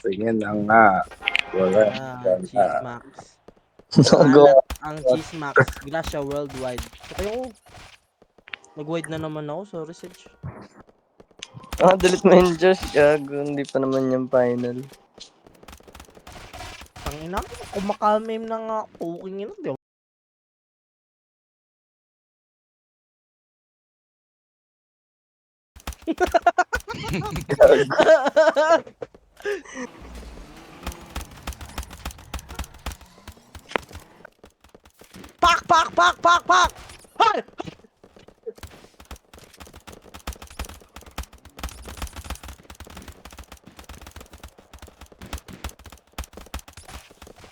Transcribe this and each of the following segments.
Tingin na nga. Wala. Cheese Max. Nogo. Maalat ang Cheese Max. Gracia worldwide. Kaya nag-wide na naman ako. Sorry, Sedge. Delete mo yun, Josh. Gago, hindi pa naman yung final. Tangina, kumakalmim na nga. Puking ina, di ba? Pak! Pak! Pak! Pak! Pak! Hay!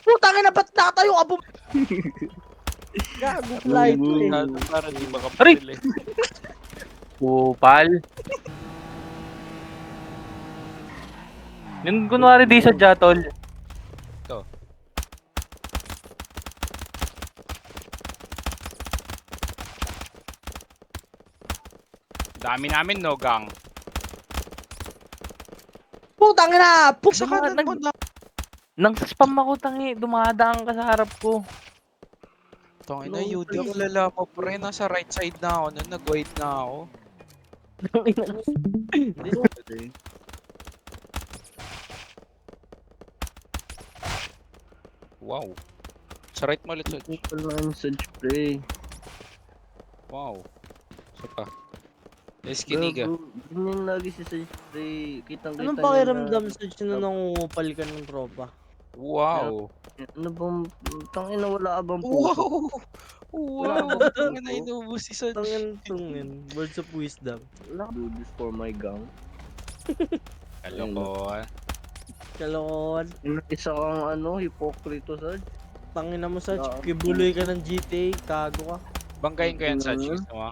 Putang ina, ba't natayo ka bum... Gago flight ko eh. Para di makapili. Kupal. Yung kunwari di sa Jatol. Ito. Dami namin, no, gang? Putang ina! Pusa ka Dumaan na nag- Nang spam ako tangi, dumadaan ka sa harap ko. Tangina, UD ko lala mo, pre. Nasa right side na ako nun. Nag-wait na ako. Wow. Sa right mo ulit, Saj. Ipal na yung Sedge, pre. Wow. Isa pa. Eskiniga. Gago, ganyan lagi si Sedge, pre. Kitang-kita Anong niya pakiramdam na- sa na nangungupal ka ng tropa? Wow. Ano bang... Tangina, wala ka bang Wow. puso? Wow. Tangina, inubos si Saj. Tungin. Words of wisdom. Wala ka do this for my gang. Kaloko. Kalon. Isa kang hypocrite, Sedge. Tangina mo sa kibuloy ka ng GTA. Kago ka. Banggayin ko yan, Saj. Gusto mo?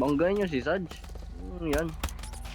Banggay nyo si Sedge. Yan.